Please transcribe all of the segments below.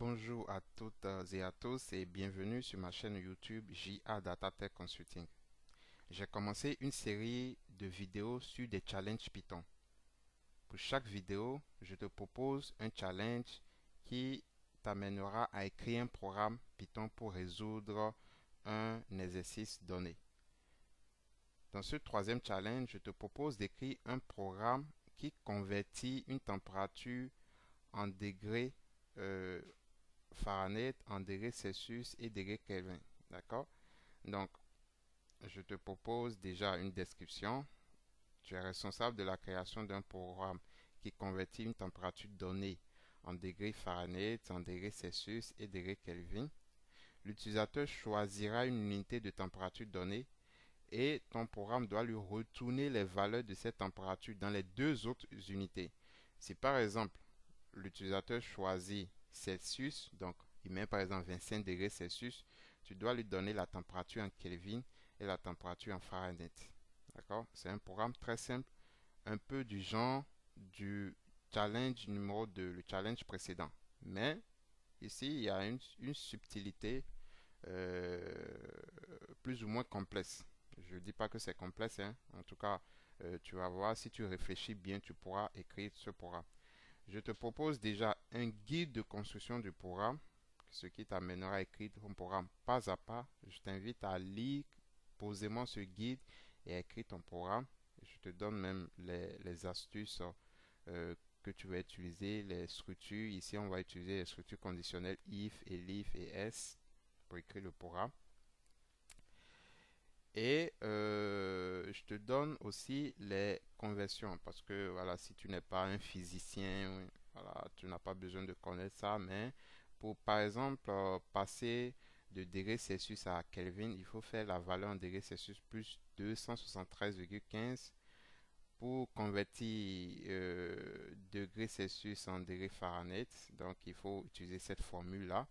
Bonjour à toutes et à tous et bienvenue sur ma chaîne YouTube JA Data Tech Consulting. J'ai commencé une série de vidéos sur des challenges Python. Pour chaque vidéo, je te propose un challenge qui t'amènera à écrire un programme Python pour résoudre un exercice donné. Dans ce troisième challenge, je te propose d'écrire un programme qui convertit une température en degrés Fahrenheit en degrés Celsius et degrés Kelvin. D'accord? Donc, je te propose déjà une description. Tu es responsable de la création d'un programme qui convertit une température donnée en degrés Fahrenheit, en degrés Celsius et degrés Kelvin. L'utilisateur choisira une unité de température donnée et ton programme doit lui retourner les valeurs de cette température dans les deux autres unités. Si par exemple, l'utilisateur choisit Celsius, donc il met par exemple 25 degrés Celsius, tu dois lui donner la température en Kelvin et la température en Fahrenheit. D'accord? C'est un programme très simple, un peu du genre du challenge numéro 2, le challenge précédent. Mais ici, il y a une subtilité plus ou moins complexe. Je ne dis pas que c'est complexe, hein. En tout cas, tu vas voir, si tu réfléchis bien, tu pourras écrire ce programme. Je te propose déjà un guide de construction du programme, ce qui t'amènera à écrire ton programme pas à pas. Je t'invite à lire posément ce guide et à écrire ton programme. Je te donne même les astuces que tu vas utiliser, les structures. Ici, on va utiliser les structures conditionnelles if, elif et else pour écrire le programme. Et je te donne aussi les conversions parce que voilà, si tu n'es pas un physicien, voilà, tu n'as pas besoin de connaître ça, mais pour par exemple passer de degrés Celsius à Kelvin, il faut faire la valeur en degrés Celsius plus 273,15. Pour convertir degrés Celsius en degrés Fahrenheit, donc il faut utiliser cette formule-là.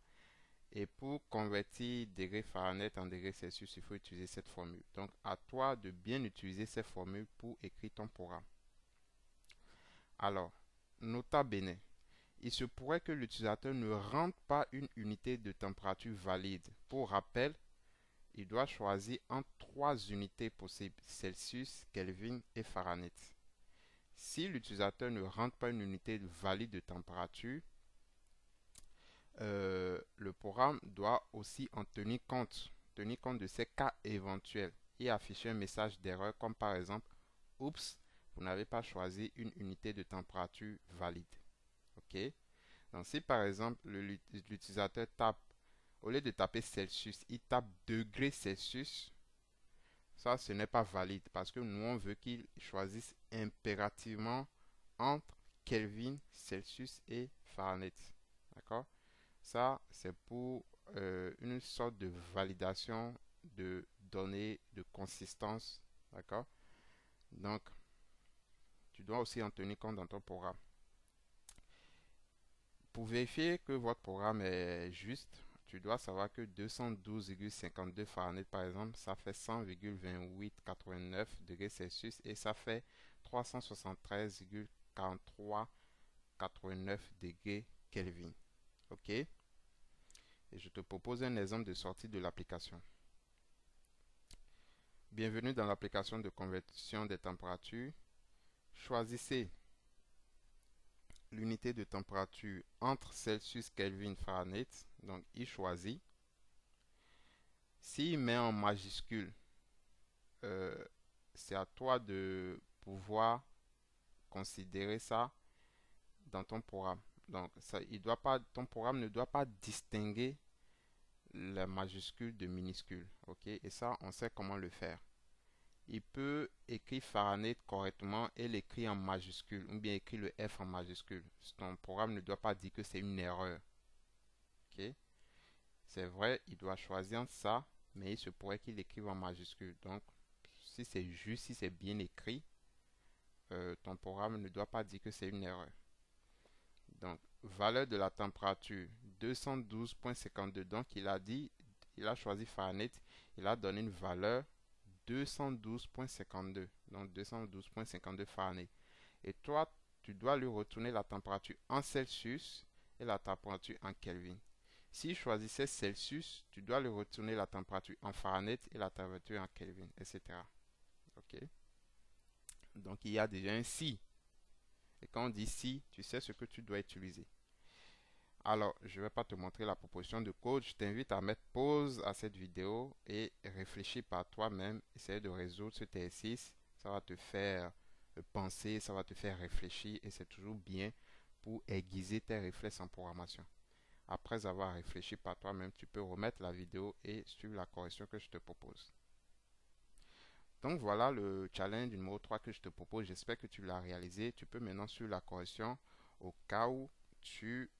Et pour convertir degrés Fahrenheit en degrés Celsius, il faut utiliser cette formule. Donc, à toi de bien utiliser cette formule pour écrire ton programme. Alors, nota bene, il se pourrait que l'utilisateur ne rentre pas une unité de température valide. Pour rappel, il doit choisir entre trois unités possibles, Celsius, Kelvin et Fahrenheit. Si l'utilisateur ne rentre pas une unité valide de température, le programme doit aussi en tenir compte de ces cas éventuels et afficher un message d'erreur comme par exemple, oups, vous n'avez pas choisi une unité de température valide. OK? Donc si par exemple l'utilisateur tape, au lieu de taper Celsius, il tape degrés Celsius, ça ce n'est pas valide parce que nous on veut qu'il choisisse impérativement entre Kelvin, Celsius et Fahrenheit. D'accord? Ça, c'est pour une sorte de validation de données de consistance. D'accord? Donc, tu dois aussi en tenir compte dans ton programme. Pour vérifier que votre programme est juste, tu dois savoir que 212,52 Fahrenheit, par exemple, ça fait 100,2889 degrés Celsius et ça fait 373,4389 degrés Kelvin. OK? Et je te propose un exemple de sortie de l'application. Bienvenue dans l'application de conversion des températures. Choisissez l'unité de température entre Celsius, Kelvin, Fahrenheit. Donc, il choisit. S'il met en majuscule, c'est à toi de pouvoir considérer ça dans ton programme. Donc, ton programme ne doit pas distinguer la majuscule de minuscule. OK? Et ça, on sait comment le faire. Il peut écrire Fahrenheit correctement et l'écrire en majuscule ou bien écrire le F en majuscule. Ton programme ne doit pas dire que c'est une erreur. OK? C'est vrai, il doit choisir ça, mais il se pourrait qu'il écrive en majuscule. Donc, si c'est juste, si c'est bien écrit, ton programme ne doit pas dire que c'est une erreur. Donc, valeur de la température 212,52. Donc, il a choisi Fahrenheit, il a donné une valeur 212,52. Donc, 212,52 Fahrenheit. Et toi, tu dois lui retourner la température en Celsius et la température en Kelvin. Si je choisissais Celsius, tu dois le retourner la température en Fahrenheit et la température en Kelvin, etc. Ok? Donc il y a déjà un si. Et quand on dit si, tu sais ce que tu dois utiliser. Alors, je ne vais pas te montrer la proposition de code. Je t'invite à mettre pause à cette vidéo et réfléchir par toi-même. Essayer de résoudre ce exercice. Ça va te faire penser, ça va te faire réfléchir et c'est toujours bien pour aiguiser tes réflexes en programmation. Après avoir réfléchi par toi-même, tu peux remettre la vidéo et suivre la correction que je te propose. Donc voilà le challenge numéro 3 que je te propose. J'espère que tu l'as réalisé. Tu peux maintenant suivre la correction au cas où tu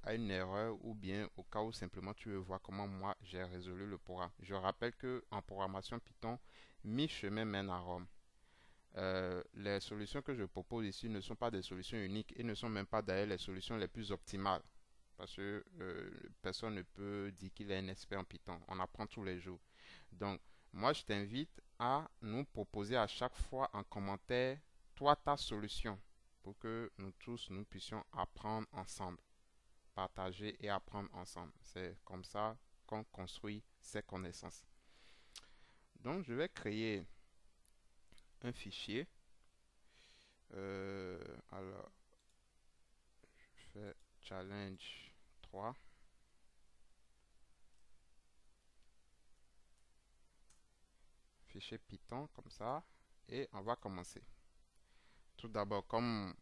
as une erreur ou bien au cas où simplement tu veux voir comment moi j'ai résolu le programme. Je rappelle que en programmation Python, mi-chemin mène à Rome. Les solutions que je propose ici ne sont pas des solutions uniques et ne sont même pas d'ailleurs les solutions les plus optimales. Parce que personne ne peut dire qu'il est un expert en Python. On apprend tous les jours. Donc, moi, je t'invite à nous proposer à chaque fois en commentaire, toi, ta solution, pour que nous tous, nous puissions apprendre ensemble, partager et apprendre ensemble. C'est comme ça qu'on construit ses connaissances. Donc, je vais créer un fichier. Alors, je fais challenge 3. Fichier Python comme ça. Et on va commencer. Tout d'abord, comme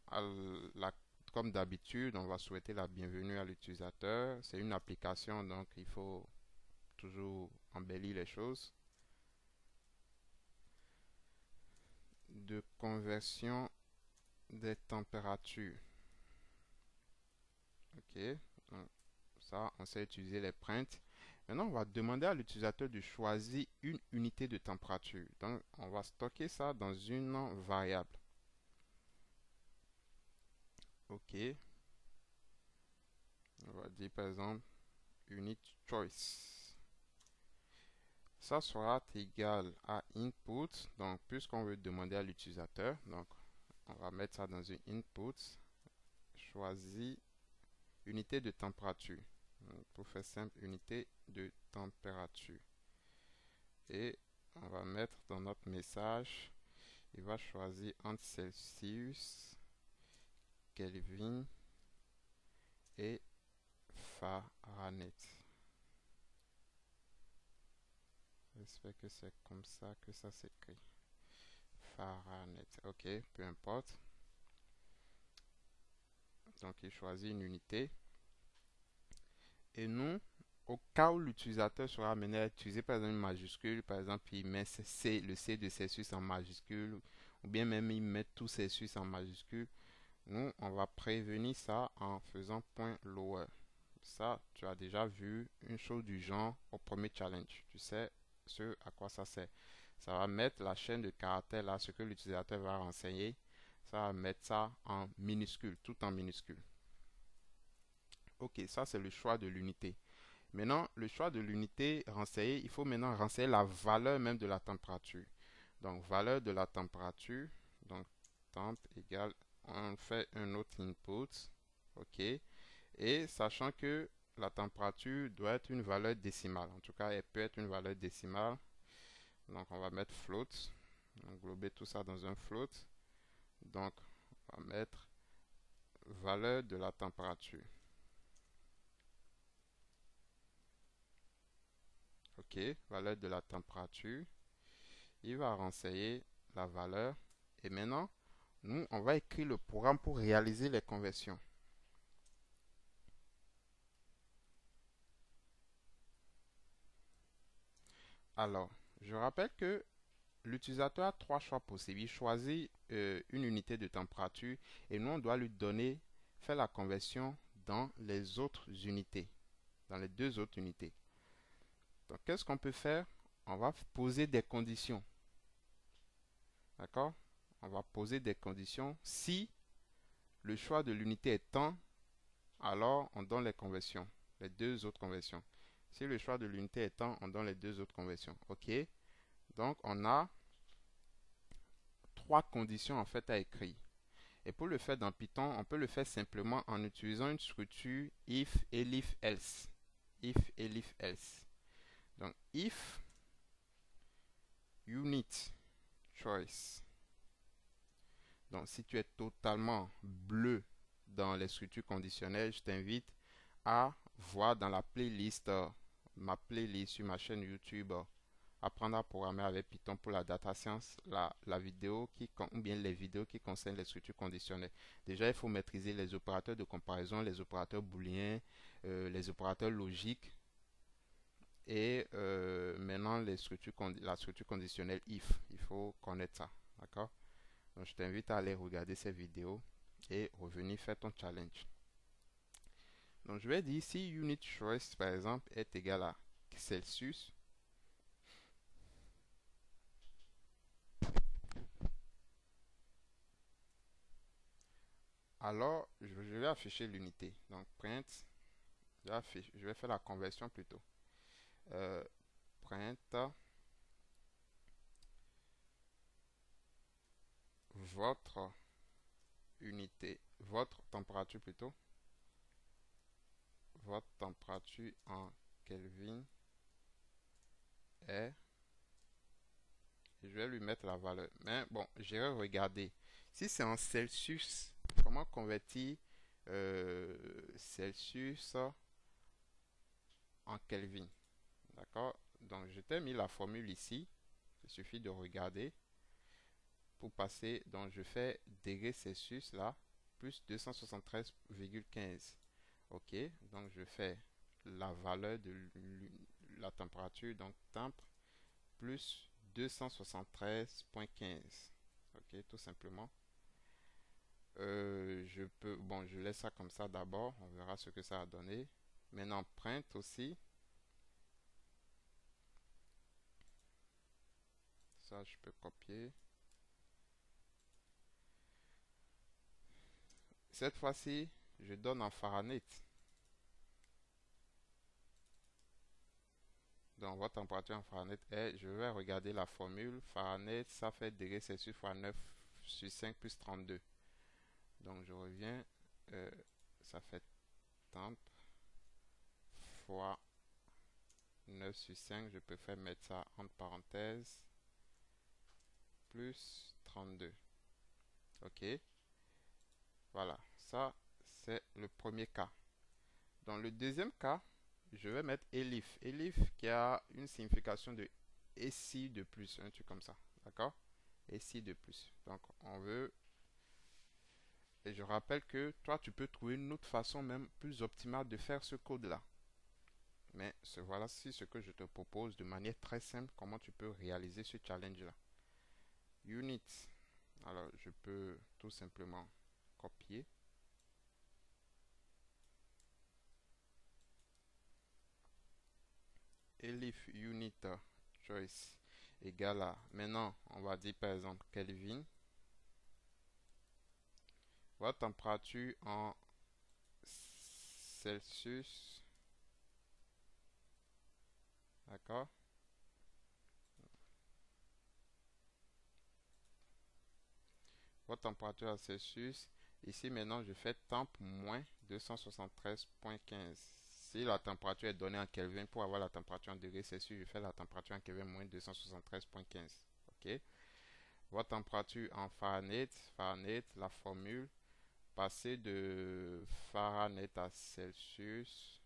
d'habitude, on va souhaiter la bienvenue à l'utilisateur. C'est une application, donc il faut toujours embellir les choses. De conversion des températures. Ok, donc ça, on sait utiliser les prints. Maintenant, on va demander à l'utilisateur de choisir une unité de température. Donc, on va stocker ça dans une variable. Ok. On va dire par exemple unit choice. Ça sera égal à input. Donc, puisqu'on veut demander à l'utilisateur, donc on va mettre ça dans une input. Choisis unité de température. Donc, pour faire simple, unité de température. Et on va mettre dans notre message, il va choisir entre Celsius, Kelvin et Fahrenheit. J'espère que c'est comme ça que ça s'écrit. Fahrenheit. Ok, peu importe. Donc, il choisit une unité. Et nous, au cas où l'utilisateur sera amené à utiliser par exemple une majuscule, par exemple, il met le C de Celsius en majuscule, ou bien même il met tout Celsius en majuscule, nous, on va prévenir ça en faisant point lower. Ça, tu as déjà vu une chose du genre au premier challenge. Tu sais ce à quoi ça sert. Ça va mettre la chaîne de caractères là, ce que l'utilisateur va renseigner. Ça va mettre ça en minuscule, tout en minuscule. Ok, ça c'est le choix de l'unité. Maintenant, le choix de l'unité renseignée, il faut maintenant renseigner la valeur même de la température. Donc, valeur de la température. Donc, temp égale, on fait un autre input. Ok. Et sachant que la température doit être une valeur décimale. En tout cas, elle peut être une valeur décimale. Donc, on va mettre float. Englober tout ça dans un float. Donc, on va mettre valeur de la température. Ok, valeur de la température. Il va renseigner la valeur. Et maintenant, nous, on va écrire le programme pour réaliser les conversions. Alors, je rappelle que l'utilisateur a trois choix possibles. Il choisit une unité de température et nous, on doit lui donner, faire la conversion dans les autres unités, dans les deux autres unités. Donc, qu'est-ce qu'on peut faire? On va poser des conditions. D'accord? On va poser des conditions. Si le choix de l'unité est temps, alors on donne les conversions, les deux autres conversions. Si le choix de l'unité est temps, on donne les deux autres conversions. OK? Donc, on a trois conditions en fait à écrire. Et pour le faire dans Python, on peut le faire simplement en utilisant une structure if, elif, else. If, elif, else. Donc, if unit choice. Donc, si tu es totalement bleu dans les structures conditionnelles, je t'invite à voir dans la playlist, ma playlist sur ma chaîne YouTube, apprendre à programmer avec Python pour la data science, la vidéo ou bien les vidéos qui concernent les structures conditionnelles. Déjà, il faut maîtriser les opérateurs de comparaison, les opérateurs booléens, les opérateurs logiques et maintenant la structure conditionnelle if. Il faut connaître ça. D'accord? Donc, je t'invite à aller regarder ces vidéos et revenir faire ton challenge. Donc, je vais dire si unit choice, par exemple, est égal à Celsius. Alors, je vais afficher l'unité. Donc, print, je vais faire la conversion plutôt. Print votre unité, votre température plutôt. Votre température en Kelvin est. Je vais lui mettre la valeur. Mais bon, j'irai regarder. Si c'est en Celsius, comment convertir Celsius en Kelvin? D'accord? Donc, je t'ai mis la formule ici. Il suffit de regarder. Pour passer, donc je fais degrés Celsius là, plus 273,15. Ok, donc je fais la valeur de la température, donc temp plus 273,15. Ok, tout simplement. Je laisse ça comme ça d'abord, on verra ce que ça a donné. Maintenant, print aussi. Ça, je peux copier. Cette fois-ci, je donne en Fahrenheit. Donc, votre température en Fahrenheit est, je vais regarder la formule. Fahrenheit, ça fait degrés Celsius fois 9 sur 5 plus 32. Donc, je reviens. Ça fait temp fois 9 sur 5. Je préfère mettre ça entre parenthèses. Plus 32. OK. Voilà. Ça, c'est le premier cas. Dans le deuxième cas, je vais mettre elif. Elif qui a une signification de et si de plus, un truc comme ça. D'accord? Et si de plus. Donc, on veut. Et je rappelle que toi, tu peux trouver une autre façon même plus optimale de faire ce code-là. Mais voilà ce que je te propose de manière très simple, comment tu peux réaliser ce challenge-là. Unit. Alors, je peux tout simplement copier. Elif unit choice égale à, maintenant on va dire par exemple Kelvin. Votre température en Celsius. D'accord? Votre température en Celsius. Ici maintenant je fais temp moins 273,15. Si la température est donnée en Kelvin, pour avoir la température en degrés Celsius, je fais la température en Kelvin moins 273,15. OK? Votre température en Fahrenheit, la formule, passer de Fahrenheit à Celsius.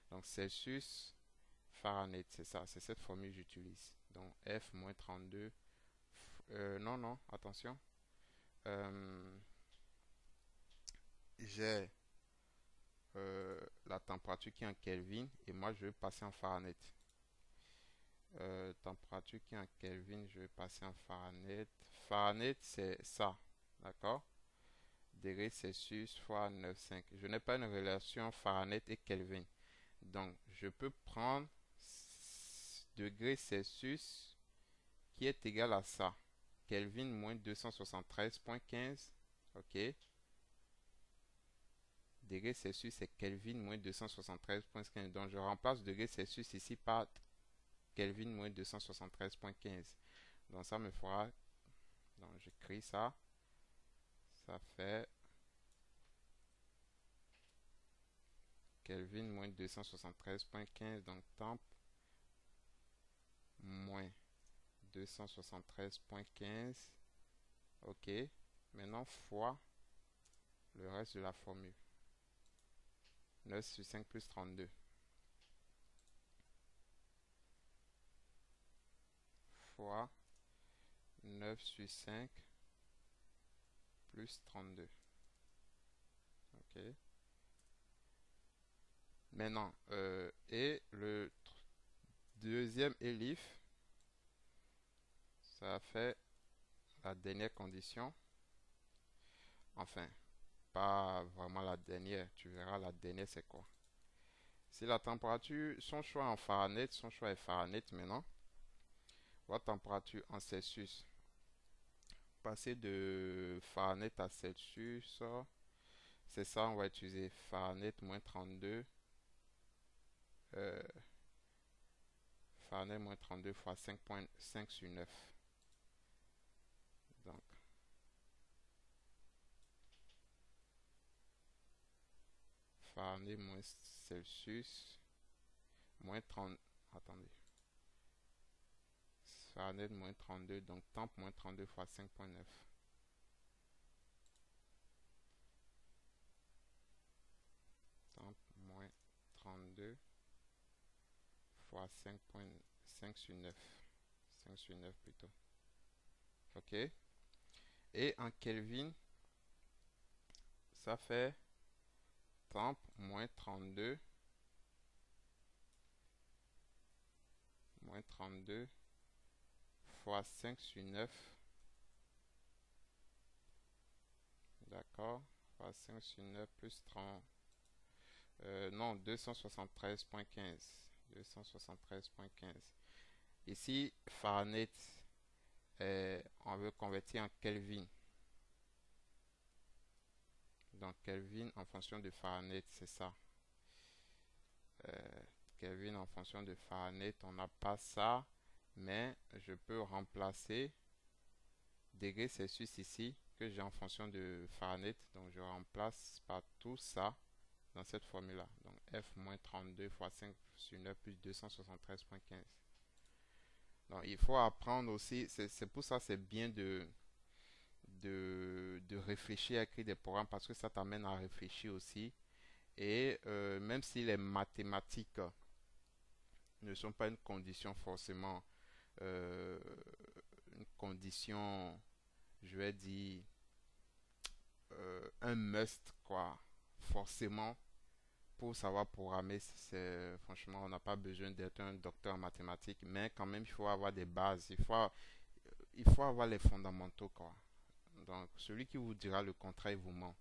Donc Celsius, Fahrenheit, c'est ça, c'est cette formule que j'utilise. Donc F moins 32. Non, attention. J'ai la température qui est en Kelvin et moi je vais passer en Fahrenheit. Température qui est en Kelvin, je vais passer en Fahrenheit. Fahrenheit, c'est ça, d'accord? Degrés Celsius fois 9,5. Je n'ai pas une relation Fahrenheit et Kelvin. Donc, je peux prendre degrés Celsius qui est égal à ça. Kelvin moins 273,15. OK. Degrés Celsius, c'est Kelvin moins 273,15. Donc, je remplace degrés Celsius ici par Kelvin moins 273,15. Donc, ça me fera. Donc, j'écris ça. ça fait Kelvin moins 273.15, donc temp moins 273.15. Ok, maintenant fois le reste de la formule. 9 sur 5 plus 32. Fois 9 sur 5 plus 32. Ok. Maintenant, et le deuxième élif, ça fait la dernière condition. Enfin, pas vraiment la dernière. Tu verras la dernière c'est quoi. Si la température, son choix en Fahrenheit, son choix est Fahrenheit maintenant. Votre température en Celsius. Passer de Fahrenheit à Celsius, c'est ça, on va utiliser Fahrenheit moins 32. Euh, Fahrenheit moins 32 fois 5.5 sur 9. Donc, Fahrenheit moins Celsius moins 30. Attendez. Fahrenheit moins 32, donc temp moins 32 fois 5.9. Temp moins 32 fois 5.5 sur 9. 5 sur 9 plutôt. Ok. Et en Kelvin, ça fait temp moins 32 fois 5 sur 9. D'accord. Fois 5 sur 9 plus 30. Non, 273.15. 273.15. Ici, Fahrenheit, on veut convertir en Kelvin. Donc, Kelvin en fonction de Fahrenheit, c'est ça. Kelvin en fonction de Fahrenheit, on n'a pas ça. Mais je peux remplacer degrés Celsius ici, que j'ai en fonction de Fahrenheit. Donc, je remplace par tout ça dans cette formule-là. Donc, F-32 fois 5 sur 9 plus 273.15. Donc, il faut apprendre aussi, c'est pour ça c'est bien de réfléchir à écrire des programmes parce que ça t'amène à réfléchir aussi. Et même si les mathématiques ne sont pas une condition forcément, euh, une condition, je vais dire, un must, quoi, forcément, pour savoir programmer, franchement, on n'a pas besoin d'être un docteur en mathématiques, mais quand même, il faut avoir des bases, il faut avoir les fondamentaux, quoi. Donc, celui qui vous dira le contraire, il vous ment.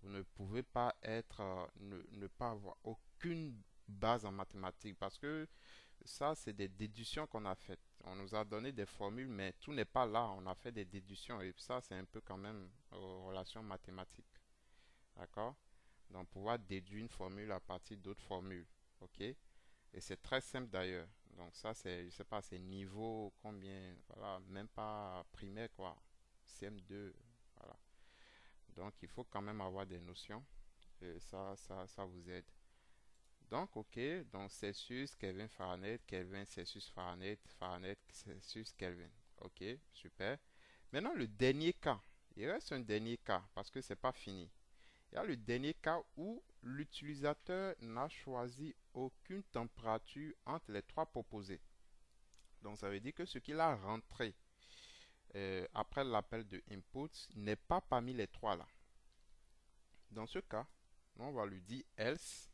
Vous ne pouvez pas être, ne pas avoir aucune base en mathématiques parce que ça, c'est des déductions qu'on a faites. On nous a donné des formules, mais tout n'est pas là. On a fait des déductions et ça, c'est un peu quand même aux relations mathématiques. D'accord? Donc, pouvoir déduire une formule à partir d'autres formules. OK? Et c'est très simple d'ailleurs. Donc, ça, c'est, je sais pas, c'est niveau combien, voilà, même pas primaire, quoi. CM2, voilà. Donc, il faut quand même avoir des notions. Et ça vous aide. Donc, ok. Donc, Celsius, Kelvin, Fahrenheit, Kelvin, Celsius, Fahrenheit, Fahrenheit, Celsius, Kelvin. Ok, super. Maintenant, le dernier cas. Il reste un dernier cas parce que c'est pas fini. Il y a le dernier cas où l'utilisateur n'a choisi aucune température entre les trois proposés. Donc, ça veut dire que ce qu'il a rentré après l'appel de input n'est pas parmi les trois là. Dans ce cas, on va lui dire else.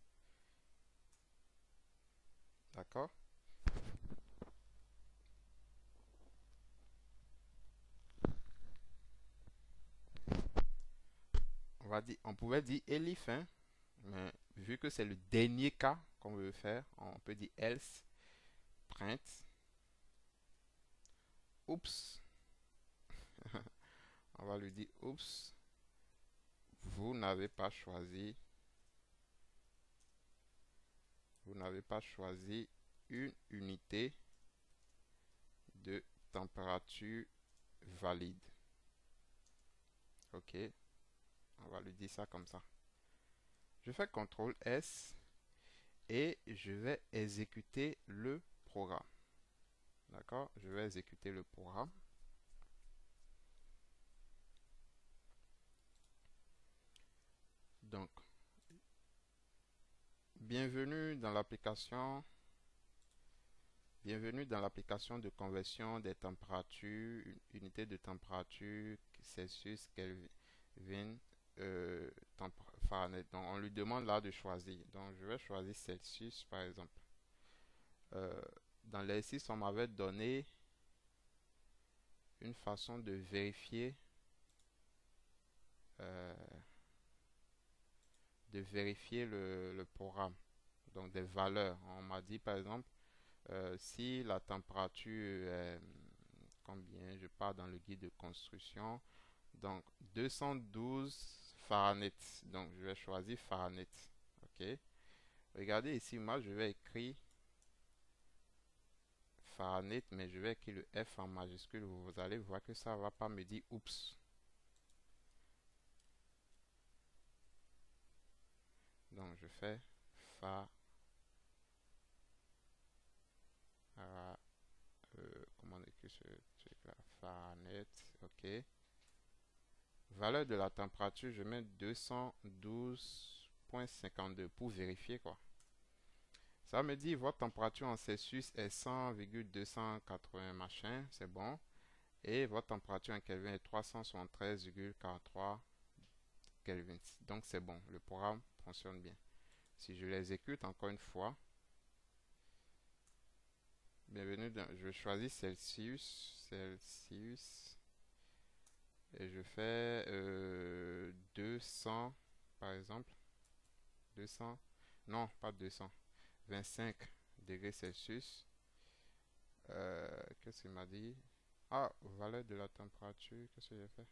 D'accord? On pouvait dire elif, hein, mais vu que c'est le dernier cas qu'on veut faire, on peut dire else, print, oups, on va lui dire oups, vous n'avez pas choisi, une unité de température valide. Ok, On va lui dire ça comme ça. Je fais CTRL S et je vais exécuter le programme. D'accord? Je vais exécuter le programme. Donc, bienvenue dans l'application de conversion des températures, unité de température Celsius, Kelvin, Fahrenheit. Donc, on lui demande là de choisir. Donc, je vais choisir Celsius, par exemple. Euh, dans l'exercice, on m'avait donné une façon euh, de vérifier le programme. Donc, des valeurs. On m'a dit, par exemple, si la température est combien, je pars dans le guide de construction, donc 212 Fahrenheit. Donc je vais choisir Fahrenheit. Ok. Regardez ici, moi je vais écrire Fahrenheit, mais je vais écrire le F en majuscule. Vous allez voir que ça ne va pas me dire oups. Donc je fais comment on écrit ce truc là? Fahrenheit. Ok. Valeur de la température, je mets 212,52 pour vérifier quoi. Ça me dit votre température en Celsius est 100,280 machin, c'est bon. Et votre température en Kelvin est 373,43 Kelvin. Donc c'est bon, le programme fonctionne bien. Si je l'exécute encore une fois, bienvenue dans, je choisis Celsius, et je fais 200 par exemple, 200, non pas 200, 25 degrés Celsius. Qu'est-ce qu'il m'a dit? Ah, valeur de la température, qu'est-ce que j'ai fait?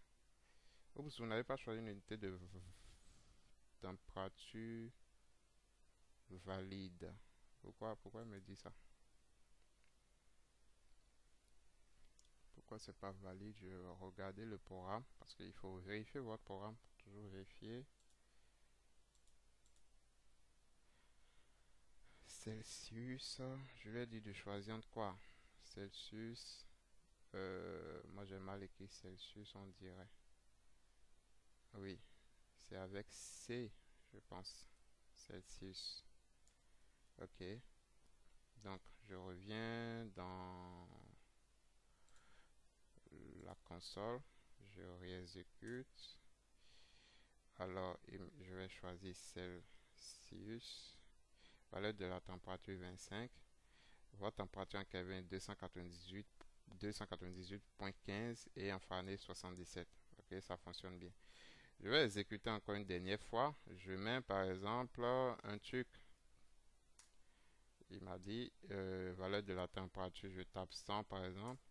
Oups, vous n'avez pas choisi une unité de température valide. Pourquoi il me dit ça? Pourquoi c'est pas valide? Je vais regarder le programme parce qu'il faut vérifier votre programme. Toujours vérifier. Celsius, je lui ai dit de choisir entre quoi? Celsius, moi j'ai mal écrit Celsius, on dirait. Oui, c'est avec C, je pense. Celsius. Ok. Donc, je reviens dans la console. Je réexécute. Alors, je vais choisir Celsius. Valeur de la température 25. Votre température en Kelvin 298,15 et en Fahrenheit 77. Ok, ça fonctionne bien. Je vais exécuter encore une dernière fois. Je mets par exemple un truc. Il m'a dit valeur de la température, je tape 100 par exemple.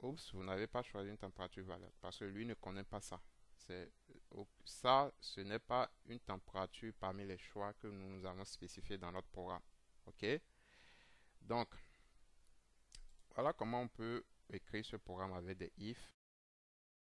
Oups, vous n'avez pas choisi une température valeur parce que lui ne connaît pas ça. Ça, ce n'est pas une température parmi les choix que nous avons spécifiés dans notre programme. Ok? Donc, voilà comment on peut écrire ce programme avec des if.